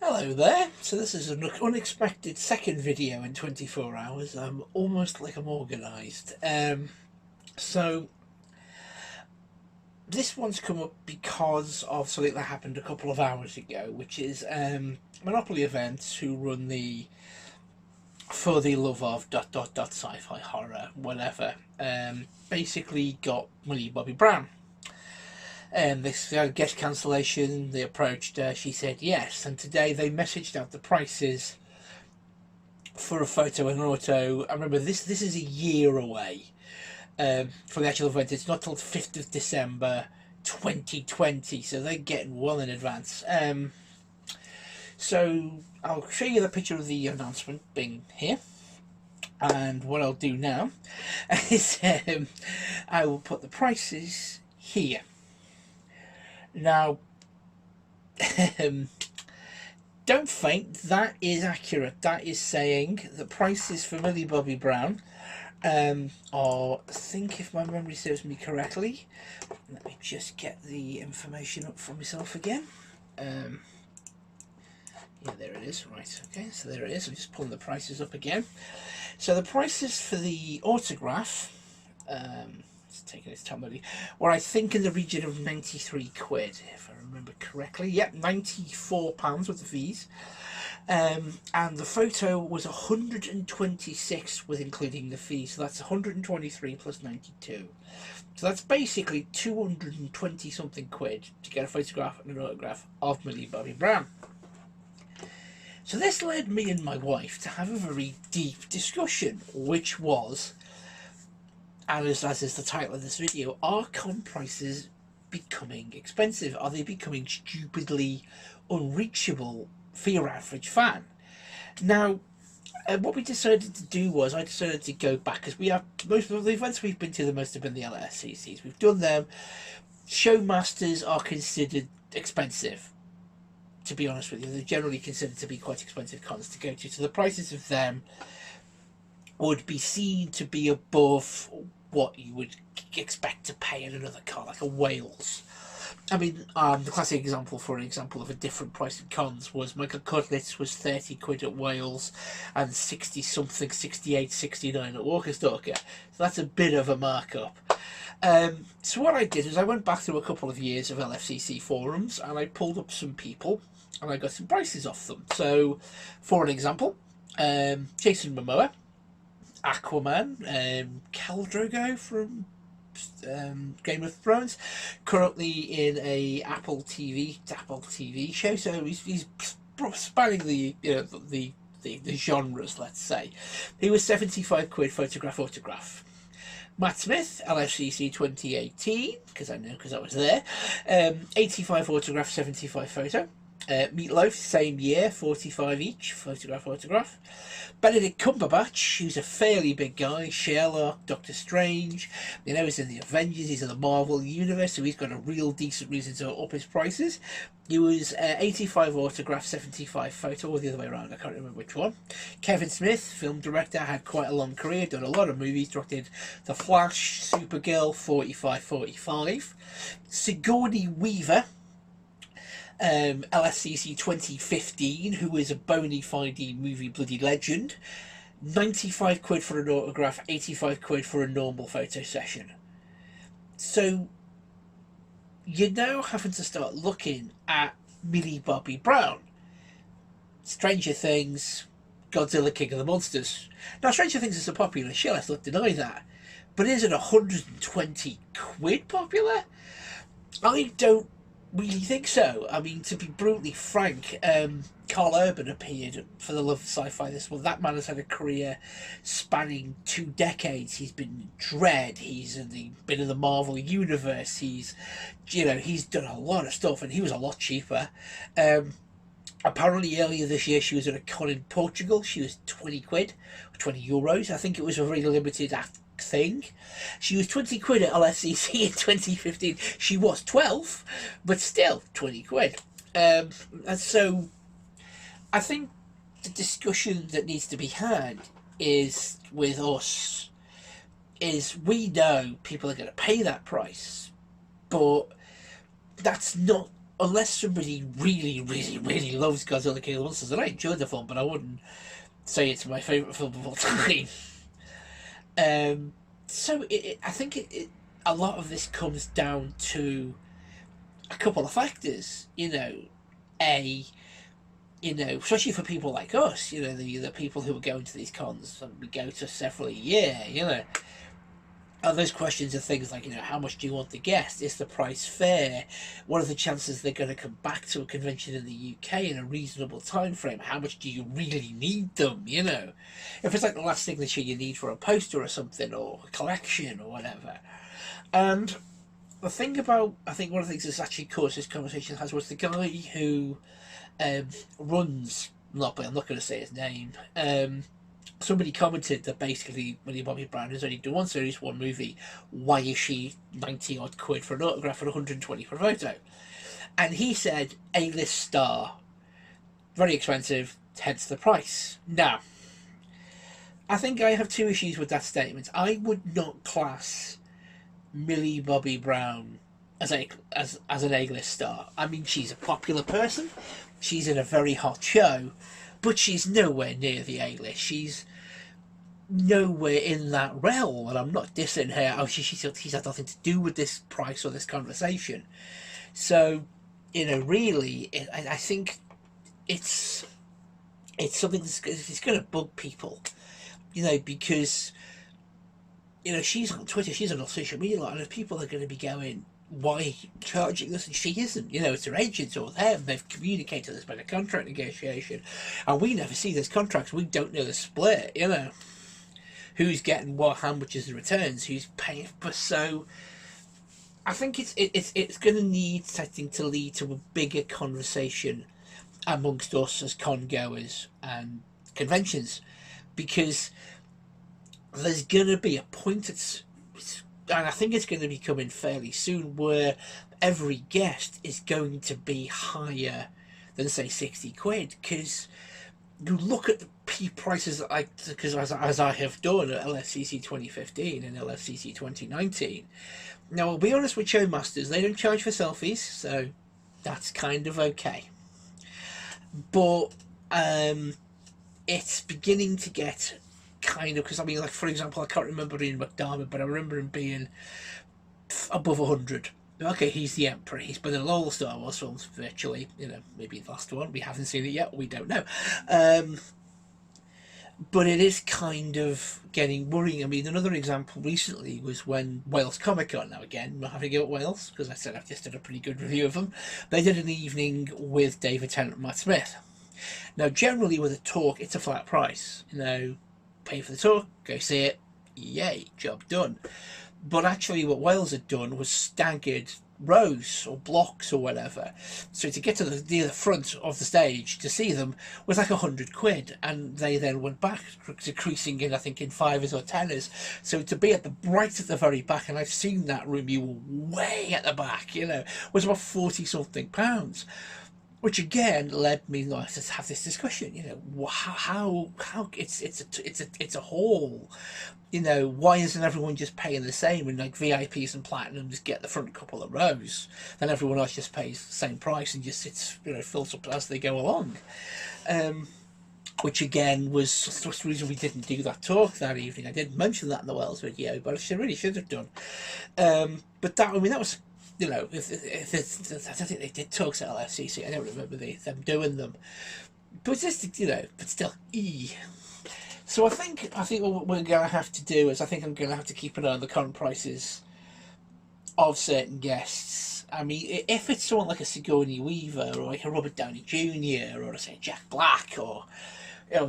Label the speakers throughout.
Speaker 1: Hello there. So this is an unexpected second video in 24 hours. I'm almost like I'm organised. So this one's come up because of something that happened a couple of hours ago, which is Monopoly Events, who run the For the Love of ... sci-fi horror whatever, basically got Millie Bobbie Brown. This guest cancellation. They approached her. She said yes, and today they messaged out the prices for a photo and an auto. I remember this is a year away from the actual event. It's not till the 5th of December 2020, so they're getting well in advance. So I'll show you the picture of the announcement being here. And what I'll do now is I will put the prices here. Now, don't faint, that is accurate. That is saying the prices for Millie Bobbie Brown are, I think if my memory serves me correctly, let me just get the information up for myself again. Yeah, there it is. Right, okay, so there it is. I'm just pulling the prices up again. So the prices for the autograph, it's taking its time, were I think in the region of 93 quid, if I remember correctly. Yep, £94 with the fees. And the photo was 126 with including the fees, so that's 123 plus 92. So that's basically 220 something quid to get a photograph and an autograph of Millie Bobbie Brown. So this led me and my wife to have a very deep discussion, which was, and as is the title of this video, are con prices becoming expensive? Are they becoming stupidly unreachable for your average fan? Now, what we decided to do was, I decided to go back, because we have, most of the events we've been to, the most have been the LSCCs. We've done them. Showmasters are considered expensive, to be honest with you. They're generally considered to be quite expensive cons to go to. So the prices of them would be seen to be above what you would expect to pay at another con, like a Wales. I mean, the classic example for an example of a different price in cons was Michael Cutlets was 30 quid at Wales and 60 something, 68, 69 at Walker Stalker. So that's a bit of a markup. So what I did is I went back through a couple of years of LFCC forums and I pulled up some people and I got some prices off them. So, for an example, Jason Momoa, Aquaman, Khal Drogo from Game of Thrones, currently in a Apple TV show. So he's spanning the the genres, let's say. He was 75 quid photograph autograph. Matt Smith, LFCC 2018, because I was there. 85 autograph, 75 photo. Meatloaf, same year, 45 each, photograph autograph. Benedict Cumberbatch, who's a fairly big guy, Sherlock, Doctor Strange, he's in the Avengers, he's in the Marvel Universe, so he's got a real decent reason to up his prices. He was 85 autograph, 75 photo, or the other way around, I can't remember which one. Kevin Smith, film director, had quite a long career, done a lot of movies, directed The Flash, Supergirl, 45. Sigourney Weaver, LSCC 2015, who is a bona fide movie bloody legend, 95 quid for an autograph, 85 quid for a normal photo session. So you're now having to start looking at Millie Bobbie Brown. Stranger Things, Godzilla King of the Monsters. Now Stranger Things is a popular show, let's not deny that, but is it 120 quid popular? I don't really think so. I mean, to be brutally frank, Carl Urban appeared for The Love of Sci-Fi this month. That man has had a career spanning 2 decades. He's been in Dread, he's been in the Marvel Universe, he's done a lot of stuff, and he was a lot cheaper. Apparently earlier this year she was at a con in Portugal. She was 20 quid, 20 euros. I think it was a very limited thing. She was 20 quid at LSCC in 2015. She was 12, but still 20 quid. And so I think the discussion that needs to be had is with us is, we know people are going to pay that price, but that's not unless somebody really, really, really loves Godzilla King of the Monsters, and I enjoyed the film, but I wouldn't say it's my favourite film of all time. So I think a lot of this comes down to a couple of factors. A especially for people like us, the people who are going to these cons, and we go to several a year, and those questions are things like, how much do you want the guest? Is the price fair? What are the chances they're going to come back to a convention in the UK in a reasonable time frame? How much do you really need them? If it's like the last signature you need for a poster or something, or a collection or whatever. And the thing about, I think one of the things that's actually caused this conversation was the guy who runs, I'm not going to say his name, somebody commented that basically Millie Bobby Brown has only done one series, one movie. Why is she 90 odd quid for an autograph and 120 for a photo? And he said, A-list star, very expensive, hence the price. Now, I think I have two issues with that statement. I would not class Millie Bobby Brown as an A-list star. I mean, she's a popular person, she's in a very hot show, but she's nowhere near the A-list. She's nowhere in that realm, and I'm not dissing her. Oh, she's had nothing to do with this price or this conversation. So, really, I think it's something that's going to bug people, because she's on Twitter, she's on social media, and if people are going to be going, why charging this, and she isn't, it's her agents or them, they've communicated there's been a contract negotiation, and we never see this contract, we don't know the split, who's getting what, how much is the returns, who's paying for. So I think it's going to need something to lead to a bigger conversation amongst us as con goers and conventions, because there's going to be a point and I think it's going to be coming fairly soon, where every guest is going to be higher than, say, 60 quid, because you look at the prices, because as I have done at LFCC 2015 and LFCC 2019. Now, I'll be honest with Showmasters, they don't charge for selfies, so that's kind of okay. But it's beginning to get kind of, because I mean, like, for example, I can't remember Ian McDermott, but I remember him being above 100. Okay, he's the Emperor, he's been in all the Star Wars films virtually, maybe the last one, we haven't seen it yet, we don't know. But it is kind of getting worrying. I mean, another example recently was when Wales Comic Con, now again, we're having to go at Wales, because I said I've just did a pretty good review of them, they did an evening with David Tennant and Matt Smith. Now, generally with a talk, it's a flat price, pay for the talk, go see it, yay, job done. But actually what Wales had done was staggered rows or blocks or whatever, so to get to the front of the stage to see them was like 100 quid, and they then went back, decreasing in, I think, in 5s or 10s, so to be right at the very back, and I've seen that room, you were way at the back, was about 40 something pounds. Which again led me to have this discussion. How it's a hall. Why isn't everyone just paying the same, and like VIPs and platinums get the front couple of rows, then everyone else just pays the same price and just sits, fills up as they go along. Which again was the reason we didn't do that talk that evening. I didn't mention that in the Wells video, but I really should have done. But that was. I don't think they did talks at LFCC. I don't remember them doing them, but just but still, So I think what we're gonna have to do is, I think I'm gonna have to keep an eye on the current prices of certain guests. I mean, if it's someone like a Sigourney Weaver or like a Robert Downey Jr. or say Jack Black, or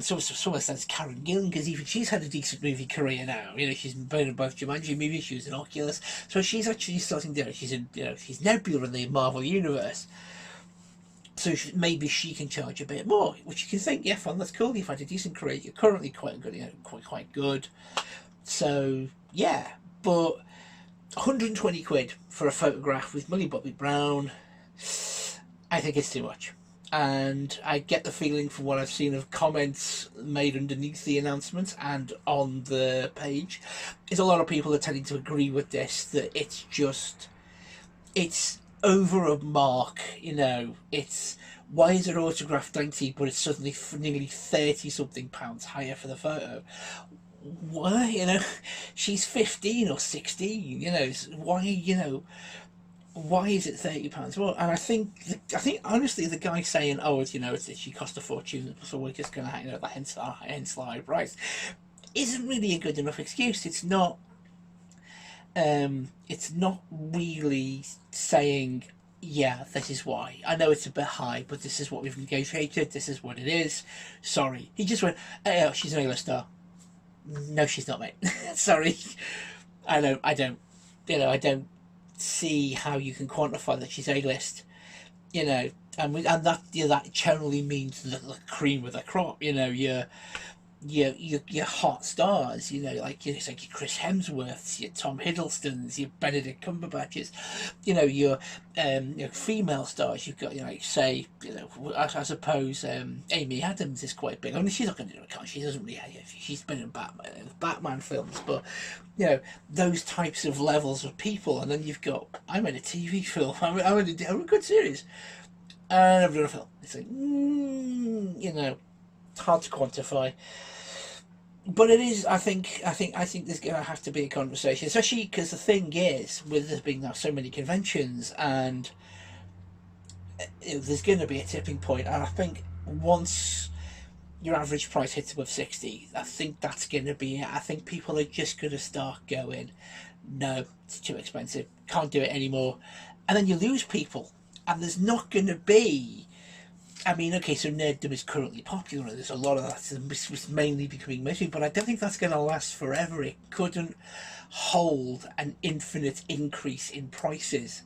Speaker 1: someone says Karen Gillan, because even she's had a decent movie career now. She's been in both Jumanji movies, she was in Oculus, so she's actually starting to, she's in, she's Nebula in the Marvel Universe. So maybe she can charge a bit more, which you can think, yeah, fine, that's cool, you've had a decent career, you're currently quite good, quite good. So, yeah, but 120 quid for a photograph with Millie Bobby Brown, I think it's too much. And I get the feeling from what I've seen of comments made underneath the announcement and on the page, is a lot of people are tending to agree with this, that it's over a mark. It's why is her autograph 90, but it's suddenly nearly 30 something pounds higher for the photo? Why? She's 15 or 16. Why? Why is it £30 more? And I think honestly, the guy saying, "Oh, she cost a fortune, so we're just gonna, hence the high price," isn't really a good enough excuse. It's not. It's not really saying, "Yeah, this is why. I know it's a bit high, but this is what we've negotiated. This is what it is." Sorry, he just went, "Hey, oh, she's an A-list star." No, she's not, mate. Sorry, I don't. I don't see how you can quantify that she's A-list. And that generally means the cream of the crop. Your hot stars, it's like your Chris Hemsworths, your Tom Hiddlestons, your Benedict Cumberbatches, your female stars. You've got, say, I suppose Amy Adams is quite big. I mean, she's not going to do a con. She doesn't really. She's been in Batman films, but those types of levels of people. And then you've got, I'm in a TV film. I'm in a good series, and I've done a film. It's like, it's hard to quantify. But it is. I think there's going to have to be a conversation, especially because the thing is, with there being now so many conventions, and there's going to be a tipping point. And I think once your average price hits above 60, I think that's going to be it. I think people are just going to start going, "No, it's too expensive. Can't do it anymore," and then you lose people, and there's not going to be. I mean, okay, so nerddom is currently popular, and there's a lot of that. It's mainly becoming mainstream, but I don't think that's going to last forever. It couldn't hold an infinite increase in prices,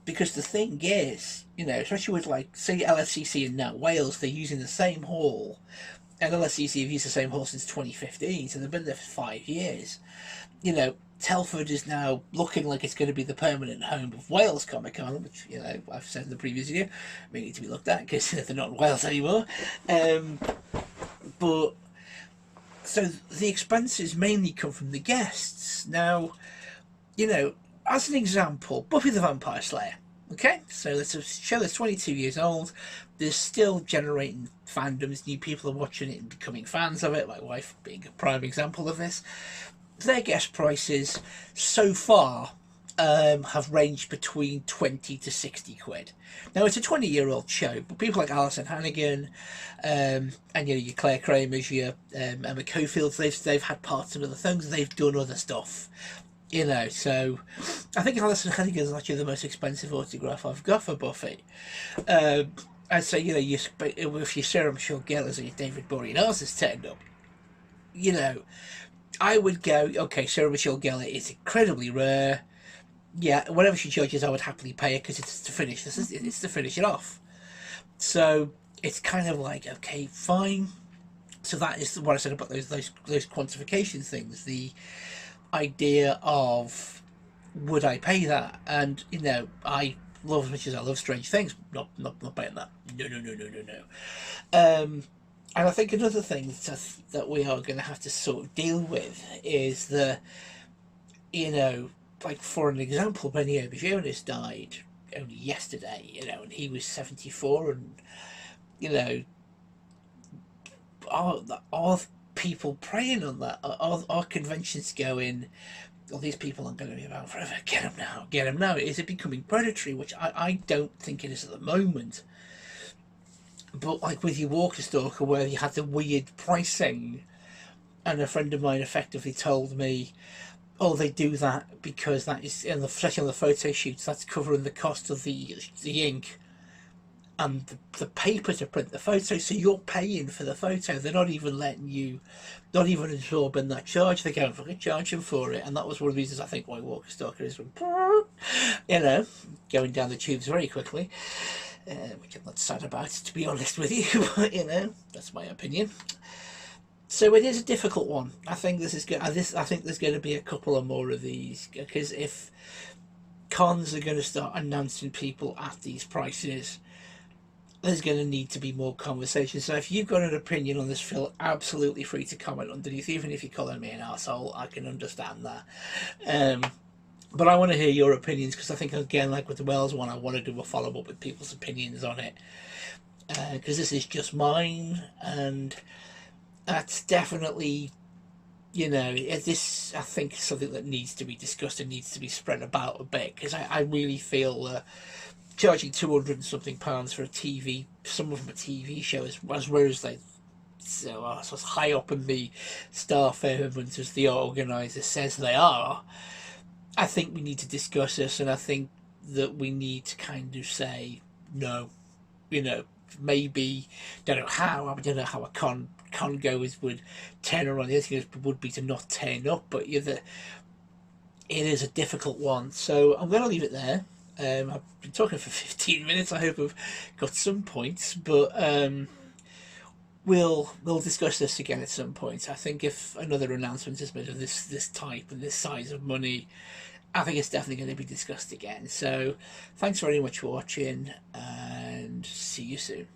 Speaker 1: because the thing is, especially with, like, say, LSCC in now Wales, they're using the same hall, and LSCC have used the same hall since 2015, so they've been there for 5 years. Telford is now looking like it's going to be the permanent home of Wales Comic Con, which, I've said in the previous video, may need to be looked at because they're not in Wales anymore. But, so the expenses mainly come from the guests. Now, as an example, Buffy the Vampire Slayer. Okay, so it's a show that's 22 years old. There's still generating fandoms. New people are watching it and becoming fans of it. My wife being a prime example of this. Their guest prices so far have ranged between 20 to 60 quid. Now, it's a 20-year-old show, but people like Alison Hannigan and your Claire Kramers, your Emma Cofields, they've had parts in other things. They've done other stuff. So I think Alison Hannigan is actually the most expensive autograph I've got for Buffy. I'd say, if your Sarah Michelle Gellar's or your David Boreanaz has turned up, I would go, okay, Sarah Michelle Gellar is incredibly rare. Yeah, whatever she charges, I would happily pay it because it's to finish. It's to finish it off. So it's kind of like, okay, fine. So that is what I said about those quantification things. The idea of, would I pay that? And I love, as much as I love Strange Things, not paying that. No. And I think another thing that we are going to have to sort of deal with is like, for an example, Benny Auberjonis died only yesterday, and he was 74, and, are people preying on that? Are conventions going, "Well, these people aren't going to be around forever, get them now. Is it becoming predatory? Which I don't think it is at the moment. But like with your Walker Stalker, where you had the weird pricing, and a friend of mine effectively told me, "Oh, they do that because that is, especially on the photo shoots, that's covering the cost of the ink and the paper to print the photo. So you're paying for the photo. They're not even letting you, not even absorbing that charge. They're going fucking charging for it." And that was one of the reasons I think why Walker Stalker is, going down the tubes very quickly. Which I'm not sad about, to be honest with you, but that's my opinion. So it is a difficult one. I think this is good. I think there's going to be a couple of more of these, because if cons are going to start announcing people at these prices, there's going to need to be more conversation. So if you've got an opinion on this, feel absolutely free to comment underneath. Even if you're calling me an arsehole, I can understand that. But I want to hear your opinions, because I think, again, like with the Wales one, I want to do a follow up with people's opinions on it, because this is just mine, and that's definitely, you know, this, I think, is something that needs to be discussed and needs to be spread about a bit, because I really feel charging 200 and something pounds for a TV, some of them a TV show, as whereas they so as high up in the star firmament as the organizer says they are. I think we need to discuss this, and I think that we need to kind of say no. You know, maybe don't know how. I don't know how a con goers would turn around. The other thing would be to not turn up, but it is a difficult one. So I'm going to leave it there. I've been talking for 15 minutes. I hope I've got some points, but we'll discuss this again at some point. I think if another announcement is made of this type and this size of money, I think it's definitely going to be discussed again. So thanks very much for watching, and see you soon.